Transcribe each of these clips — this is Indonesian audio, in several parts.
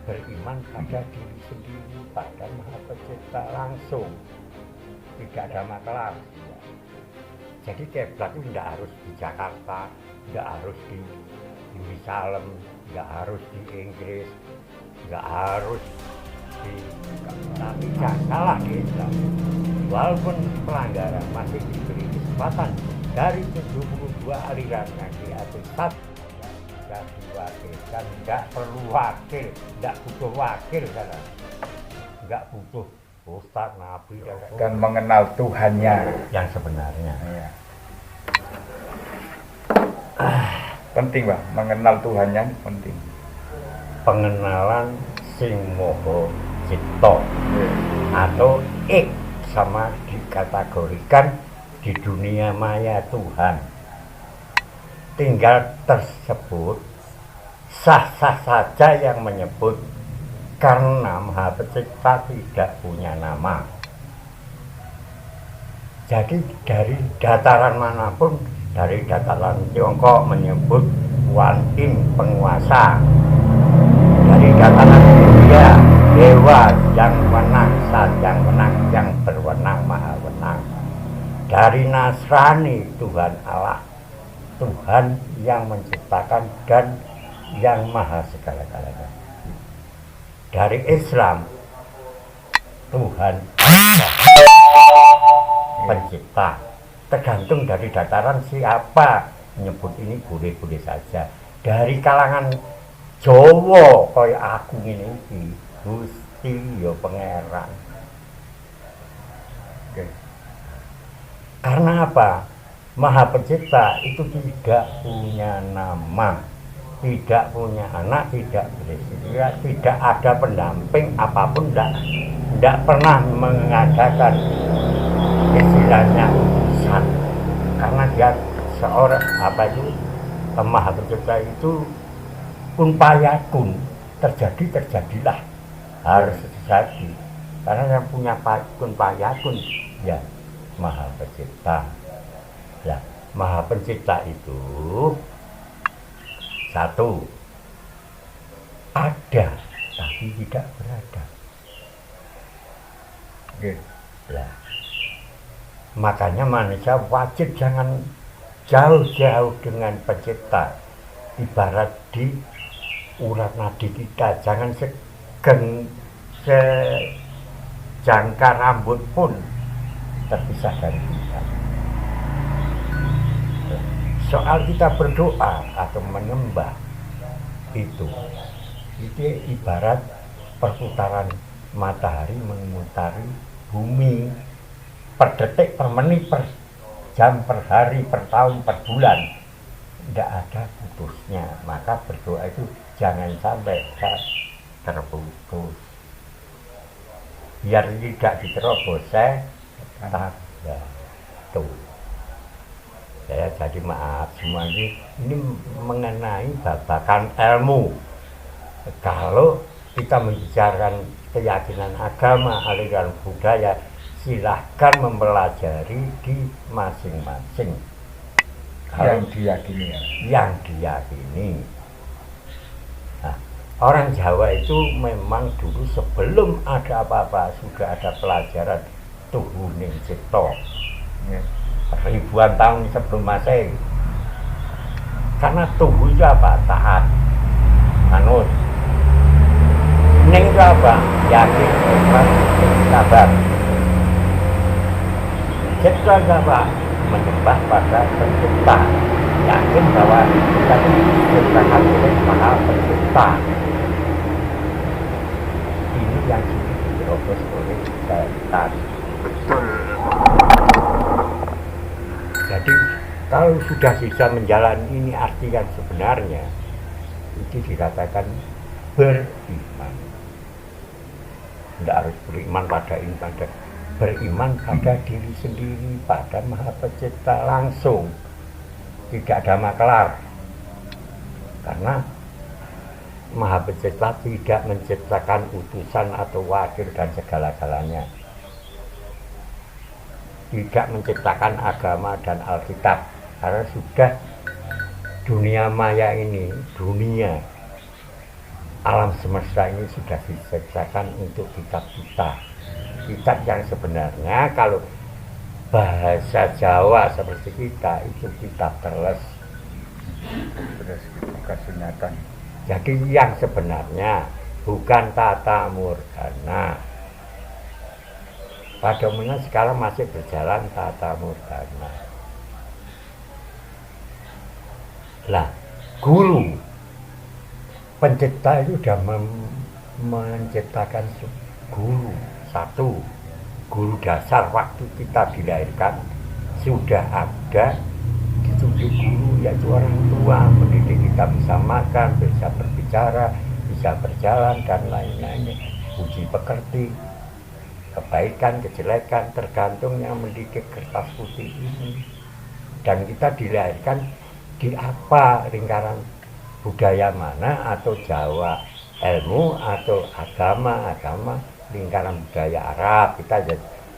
beriman pada diri sendiri, pada Maha Pencipta langsung, tidak ada maklar. Jadi kiblat itu tidak harus di Jakarta, tidak harus di Yerusalem, tidak harus di Inggris, tidak harus di, tapi jangan salah di Islam. Walaupun pelanggaran masih diberi kesempatan dari 72 aliran yang diatur satu bisa diwakilkan, tidak perlu wakil, tidak butuh wakil karena tidak butuh ustaz, nabi dan mengenal Tuhannya yang sebenarnya. ya. Penting Pak, mengenal Tuhannya penting. Pengenalan sing moho cipta atau sama dikategorikan di dunia maya Tuhan. Tinggal tersebut sah-sah saja yang menyebut karena Maha Pencipta tidak punya nama. Jadi dari dataran manapun, dari dataran Tiongkok menyebut Wan Yin penguasa, dari dataran India dewa yang menang, yang menang, yang berwenang, maha wenang. Dari Nasrani Tuhan Allah, Tuhan yang menciptakan dan yang maha segala-galanya. Dari Islam, Tuhan pencipta. Tergantung dari dataran siapa menyebut ini boleh-boleh saja. Dari kalangan Jawa kaya aku ini Gusti ya pangeran. Karena apa? Maha Pencipta itu tidak punya nama, tidak punya anak, tidak beristri, tidak ada pendamping apapun, tidak pernah mengadakan istilahnya utusan, karena dia seorang Maha Pencipta itu kun payakun, terjadilah, harus terjadi, karena yang punya kun payakun ya Maha Pencipta. Ya, Maha Pencipta itu satu, ada tapi tidak berada. Lah, makanya manusia wajib jangan jauh-jauh dengan Pencipta. Ibarat di urat nadi kita, jangan sejangka rambut pun terpisah dari kita. Soal kita berdoa atau menyembah itu ibarat perputaran matahari mengitari bumi per detik, per menit, per jam, per hari, per tahun, per bulan, tidak ada putusnya. Maka berdoa itu jangan sampai terputus, biar tidak diterobos tak ya, tuh. Saya jadi maaf semua ini mengenai babakan ilmu. Kalau kita membicarakan keyakinan agama, aliran budaya, silahkan mempelajari di masing-masing yang diyakini ya. Yang diyakini. Nah, orang Jawa itu memang dulu sebelum ada apa-apa sudah ada pelajaran Tuhuning Cipta ya. Ribuan tahun sebelum Masehi. Karena tubuh itu apa? Taat, manut. Ning itu apa? Yakin, ikhlas, sabar. Cipta itu apa? Menyembah pada Pencipta. Yakin bahwa kita ini diciptakan oleh Maha Pencipta. Ini yang diterobos oleh setan. Betul. Jadi kalau sudah bisa menjalani ini, arti yang sebenarnya itu dikatakan beriman. Tidak harus beriman pada ini, beriman pada diri sendiri, pada Maha Pencipta langsung, tidak ada maklar. Karena Maha Pencipta tidak menciptakan utusan atau wakil dan segala-galanya. Tidak menciptakan agama dan Alkitab, karena sudah dunia maya ini, dunia alam semesta ini sudah diciptakan untuk kita. Kita yang sebenarnya kalau bahasa Jawa seperti kita itu kitab terles. Terus kesunatan. Jadi yang sebenarnya bukan tata murgana. Pada umumnya sekarang masih berjalan tata murgana. Lah, guru pencipta itu sudah menciptakan guru satu, guru dasar waktu kita dilahirkan sudah ada ditunjuk guru, yaitu orang tua mendidik kita bisa makan, bisa berbicara, bisa berjalan dan lain-lainnya, uji pekerti, kebaikan, kejelekan tergantung yang mendidik kertas putih ini. Dan kita dilahirkan di apa, lingkaran budaya mana, atau Jawa ilmu atau agama lingkaran budaya Arab kita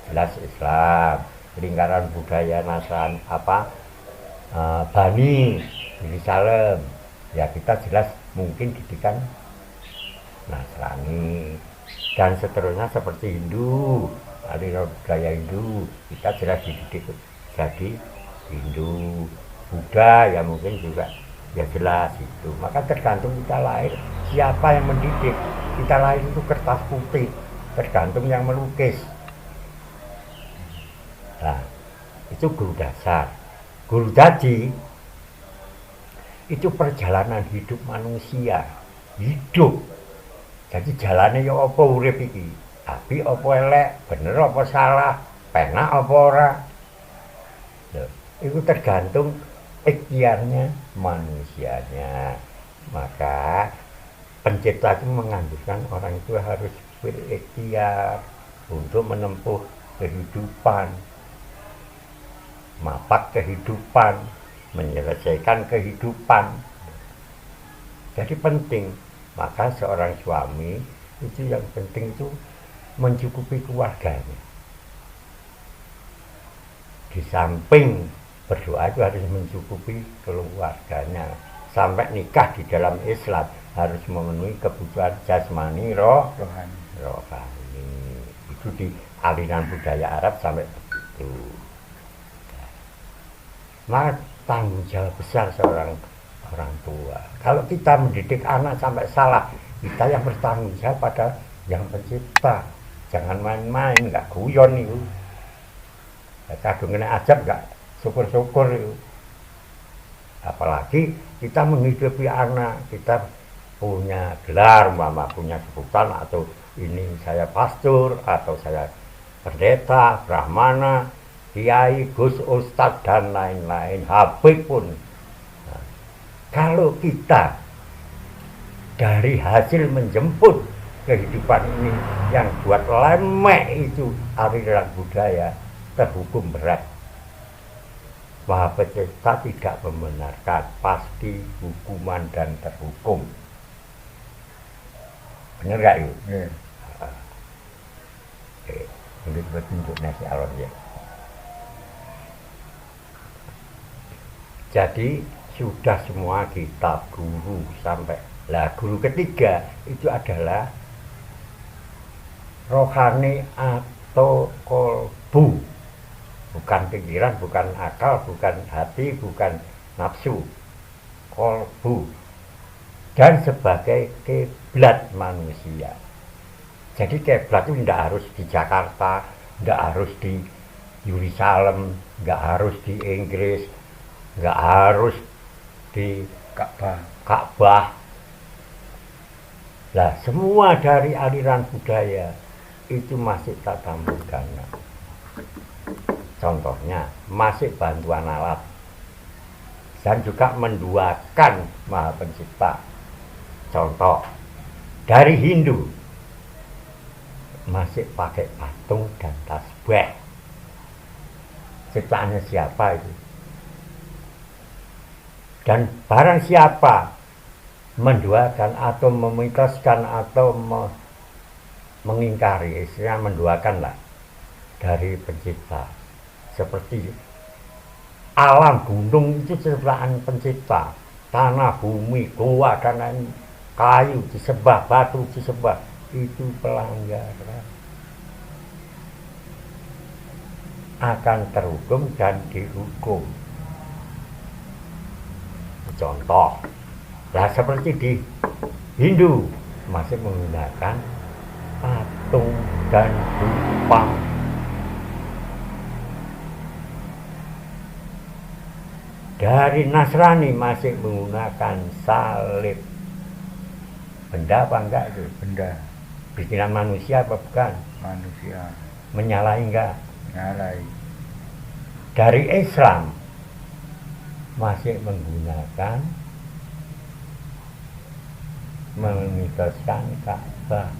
jelas Islam, lingkaran budaya Nasrani Bani Yerusalem ya kita jelas mungkin didikan Nasrani, dan seterusnya seperti Hindu, aliran budaya Hindu kita jelas dididik jadi Hindu. Buddha ya mungkin juga ya jelas itu. Maka tergantung kita lahir siapa yang mendidik. Kita lahir itu kertas putih, tergantung yang melukis. Nah, itu guru dasar. Guru jadi itu perjalanan hidup manusia, hidup. Jadi jalannya ya apa urip iki? Api apa elek, bener apa salah, penak apa ora. Itu tergantung ikhtiarnya manusianya. Maka pencipta itu menganjurkan orang itu harus berikhtiar untuk menempuh kehidupan, mapak kehidupan, menyelesaikan kehidupan. Jadi penting. Maka seorang suami itu yang penting itu mencukupi keluarganya. Di samping berdoa itu harus mencukupi keluarganya. Sampai nikah di dalam Islam harus memenuhi kebutuhan jasmani, rohani. Itu di aliran budaya Arab sampai begitu. Maka tanggung jawab besar seorang orang tua. Kalau kita mendidik anak sampai salah, kita yang bertanggung jawab pada yang pencipta. Jangan main-main, nggak guyon itu. Kadung kena ajab nggak syukur-syukur itu. Apalagi kita menghidupi anak, kita punya gelar, mama punya sebutan, atau ini saya pastor, atau saya pendeta, brahmana, kiai, gus, ustadz, dan lain-lain, habib pun. Nah, kalau kita dari hasil menjemput kehidupan ini yang buat lemek itu aliran budaya, terhukum berat. Maha Pencipta tidak membenarkan, pasti hukuman dan terhukum. Benar gak yuk? Ini petunjuk nasi alam ya. Jadi sudah semua kitab guru sampai lah guru ketiga itu adalah rohani atau kolbu. Bukan pikiran, bukan akal, bukan hati, bukan nafsu, kolbu. Dan sebagai kiblat manusia. Jadi kiblat itu tidak harus di Jakarta, tidak harus di Yerusalem, tidak harus di Inggris, tidak harus di Ka'bah. Nah, semua dari aliran budaya itu masih tata murgana. Contohnya masih bantuan alat dan juga menduakan Maha Pencipta. Contoh dari Hindu masih pakai patung dan tasbih. Ciptaannya siapa itu? Dan barang siapa menduakan atau memitoskan atau mengingkari, istilahnya menduakan lah dari Pencipta. Seperti alam gunung itu ciptaan Pencipta, tanah, bumi, goa dan lain kayu disembah, batu disembah, itu pelanggaran, akan terhukum dan dihukum. Contoh, lah seperti di Hindu masih menggunakan patung dan dupa. Dari Nasrani masih menggunakan salib. Benda apa enggak itu? Benda Bikinan manusia apa bukan? manusia. Menyalahi enggak? Nyalai. Dari Islam masih menggunakan memitoskan Ka'bah.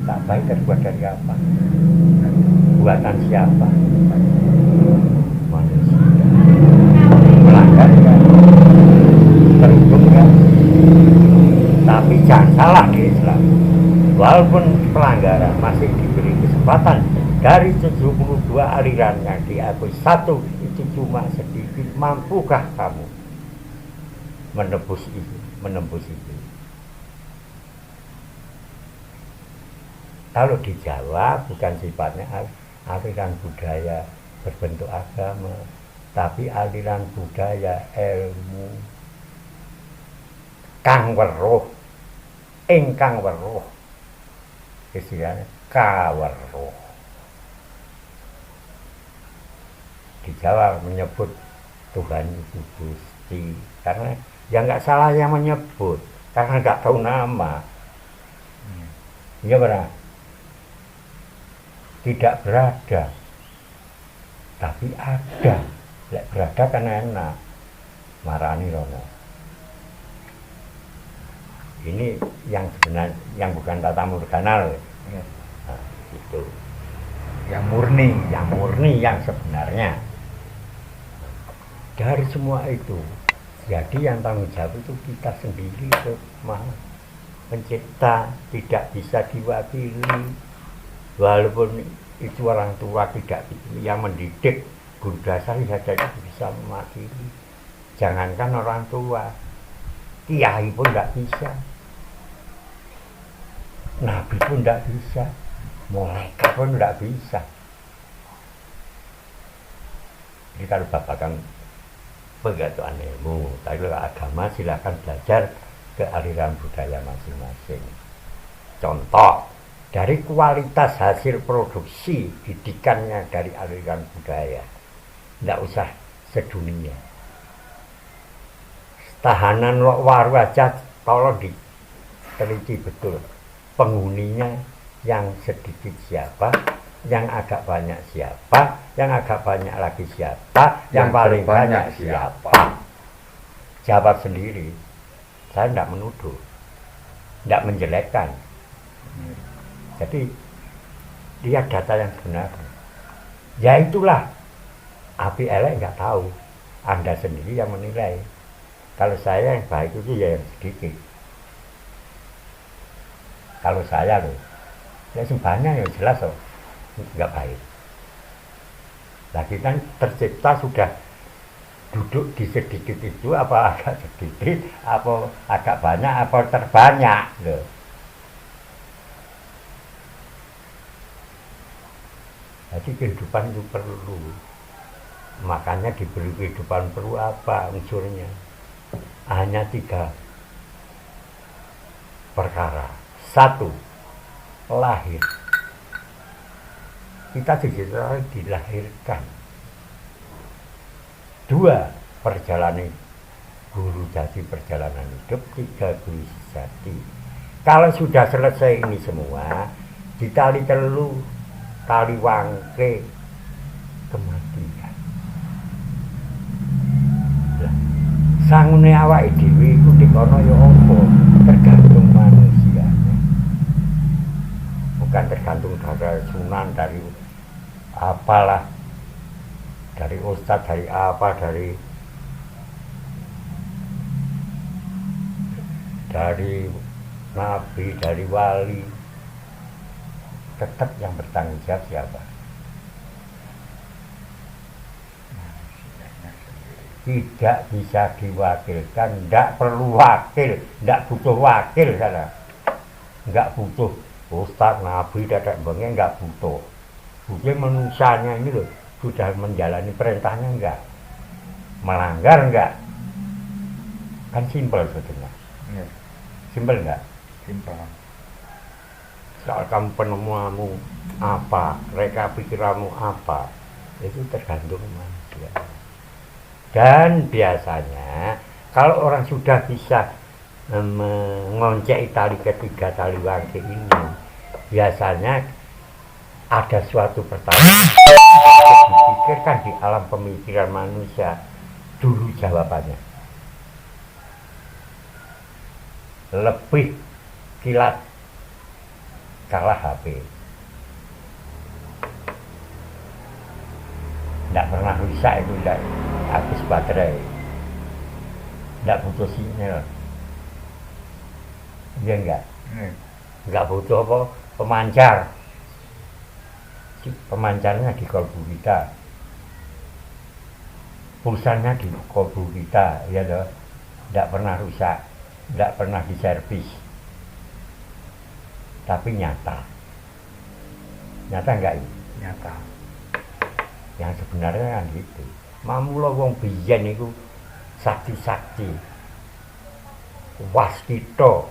Ka'bah itu terbuat dari apa? Buatan siapa? Manusia. Melanggar kan? Terhukum kan? Tapi jangan salah di Islam. Walaupun pelanggaran masih diberi kesempatan. Dari 72 aliran yang diakui satu itu cuma sedikit. Mampukah kamu menembus itu? Kalau di Jawa bukan sifatnya aliran budaya berbentuk agama, tapi aliran budaya ilmu kang weruh, ingkang weruh, istilahnya kaweruh. Di Jawa menyebut Tuhan itu Gusti, karena ya nggak salah yang menyebut, karena nggak tahu nama. Iya benar. Tidak berada, tapi ada. Lek berada kan enak. Marani rono. Ini yang sebenarnya, yang bukan tata morgana loh. Ya. Nah, itu. Yang murni. Yang murni, yang sebenarnya. Dari semua itu, jadi yang tanggung jawab itu kita sendiri, Maha Pencipta, tidak bisa diwakili. Walaupun itu orang tua tidak yang mendidik, guru dasar saja tidak bisa mewakili. Jangankan orang tua, kiai pun tidak bisa, nabi pun tidak bisa, malaikat pun tidak bisa. Jadi kalau bapak kan pengetahuan ilmu, tapi kalau agama silakan belajar ke aliran budaya masing-masing. Contoh, dari kualitas hasil produksi didikannya dari aliran budaya, tidak usah sedunia. Tahanan waru aja tolong diteliti betul penghuninya, yang sedikit siapa, yang agak banyak siapa, yang agak banyak lagi siapa, yang paling banyak siapa. Jawab sendiri. Saya tidak menuduh, tidak menjelekkan. Jadi lihat data yang sebenarnya. Ya itulah, api elek nggak tahu, Anda sendiri yang menilai. Kalau saya yang baik itu ya yang sedikit. Kalau saya loh, ya sebanyak yang jelas loh, nggak baik. Nah kita tercipta sudah duduk di sedikit itu, apa agak sedikit, apa agak banyak, apa terbanyak loh. Jadi kehidupan itu perlu, makanya diberi kehidupan perlu apa unsurnya? Hanya 3 perkara. 1, lahir. Kita dilahirkan. 2, perjalanan guru jati perjalanan hidup. 3, guru sejati. Kalau sudah selesai ini semua, ditali telu, tali wangke, kematian. Sangune awake dhewe iku dikono ya apa? Tergantung manusianya. Bukan tergantung dari sunan, dari apalah, dari ustadz, dari apa, dari nabi, dari wali. Tetap yang bertanggung jawab siapa? tidak bisa diwakilkan, tidak perlu wakil, tidak butuh wakil sana, nggak butuh ustadz, nabi, dadak bengeng, nggak butuh. Butuh manusianya ini loh, sudah menjalani perintahnya enggak, melanggar enggak, kan simpel sebetulnya. Iya, Simpel enggak? simpel. Soal kamu penemuanmu apa, reka pikiranmu apa, itu tergantung manusia. Dan biasanya kalau orang sudah bisa mengoncek tali ketiga tali wangke ini, biasanya ada suatu pertanyaan dipikirkan di alam pemikiran manusia dulu jawabannya. Lebih kilat kalah HP. Tidak pernah rusak itu, tidak habis baterai, tidak butuh sinyal. Iya enggak? Enggak butuh apa? Pemancar. Pemancarnya di kolbu kita, pulsanya di kolbu kita, ya loh. Tidak pernah rusak, tidak pernah diservis. Tapi nyata. Nyata enggak ini? Nyata. Yang sebenarnya kan gitu. Mamula wong biyen iku sakti-sakti. Waskita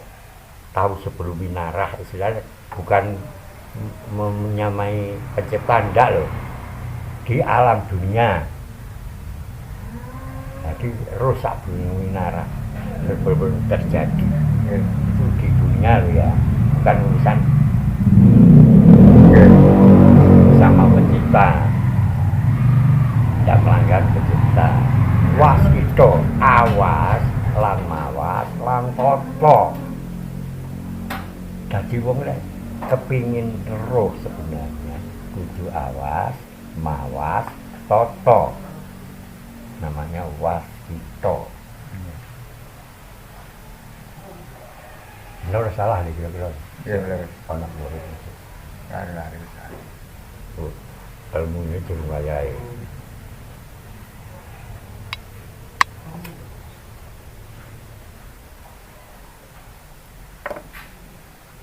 tahu sebelum minarah, istilahnya bukan menyamai penciptaan, enggak loh. Di alam dunia. Jadi rusak gunung minarah betul-betul terjadi. Itu di dunia loh ya, bukan urusan sama pencipta. Tidak melanggar pencipta. Waskita awas lan mawas lan toto. Dadi wong lek kepingin roh sebenarnya kudu awas, mawas, toto. Namanya waskita. Benar salah nih kira-kira. Iya benar. Anak murid. Lari-lari. Ilmunya dirwayai.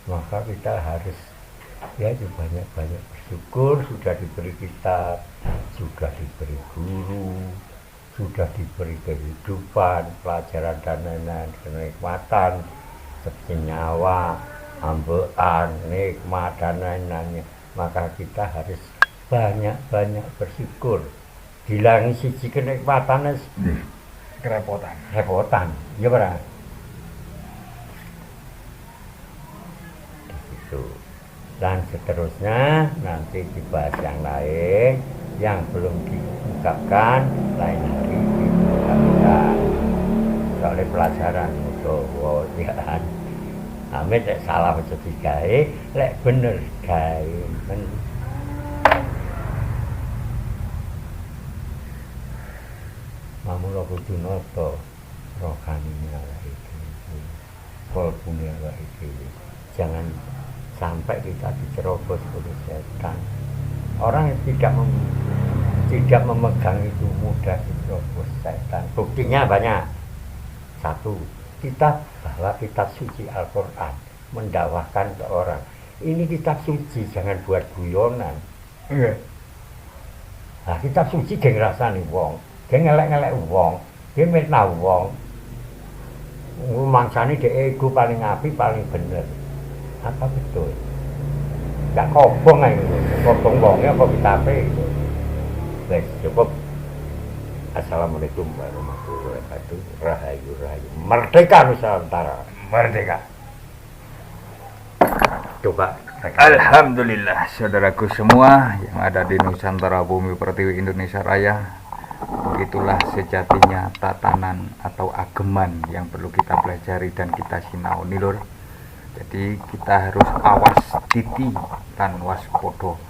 Maka kita harus ya banyak-banyak bersyukur, sudah diberi kitab, sudah diberi guru, sudah diberi kehidupan, pelajaran dan lain-lain, kenikmatan seperti nyawa, ambekan, nikmat dan lain-lainnya. Maka kita harus banyak-banyak bersyukur. Dilangi siji kenikmatannya repotan, ya benar. Dan seterusnya nanti dibahas yang lain yang belum diungkapkan, lain hari diungkapkan. Soalnya pelajaran mudawa ya. Amit lek salah aja digawe, lek bener gawe men. Mamula kudu nata rohani awake dhewe. Kalbune awake dhewe. Jangan sampai kita dicerobos oleh setan. Orang yang tidak memegang itu mudah dicerobos setan. Buktinya banyak. Satu, bahwa kitab suci Al-Quran mendakwahkan ke orang. Ini kitab suci, jangan buat guyonan. Nah, kitab suci geng rasani wong, geng ngelek-ngelek wong, geng mitnah wong. Mangsane dhek ego paling apik, paling bener. Apa betul? Gak kobong aja, kobong wongnya apa kitabe gitu. Baik, cukup. Assalamualaikum warahmatullahi wabarakatuh. Rahayu, rahayu. Merdeka Nusantara. Merdeka. Coba. Alhamdulillah, saudaraku semua yang ada di Nusantara Bumi Pertiwi Indonesia Raya. Begitulah sejatinya tatanan atau ageman yang perlu kita pelajari dan kita sinau nih lur. Jadi kita harus awas titi dan waspodo.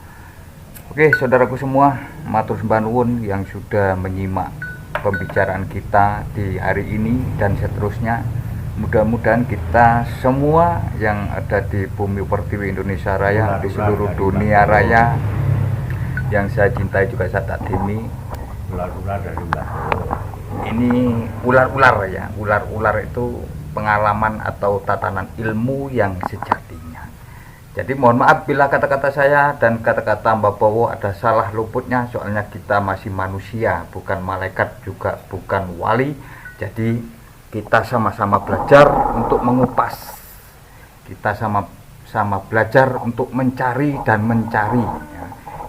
Oke saudaraku semua, matur sembah nuwun yang sudah menyimak pembicaraan kita di hari ini dan seterusnya. Mudah-mudahan kita semua yang ada di Bumi Pertiwi Indonesia Raya, di seluruh dunia raya, yang saya cintai juga saya takdimi, ular-ular dari Mbah ini ular-ular ya. Ular-ular itu pengalaman atau tatanan ilmu yang sejatinya. Jadi mohon maaf bila kata-kata saya dan kata-kata Mbak Bowo ada salah luputnya, soalnya kita masih manusia, bukan malaikat juga bukan wali. Jadi kita sama-sama belajar untuk mengupas. Kita sama-sama belajar untuk mencari dan mencari ya.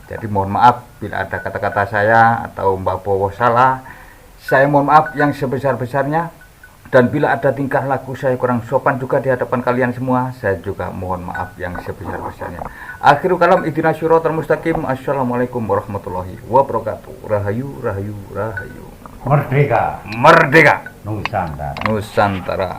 Jadi mohon maaf bila ada kata-kata saya atau Mbak Bowo salah. Saya mohon maaf yang sebesar-besarnya. Dan bila ada tingkah laku saya kurang sopan juga di hadapan kalian semua, saya juga mohon maaf yang sebesar-besarnya. Akhirul kalam, ihdinas siratal mustaqim. Assalamualaikum warahmatullahi wabarakatuh. Rahayu, rahayu, rahayu. Merdeka Merdeka Nusantara. Nusantara.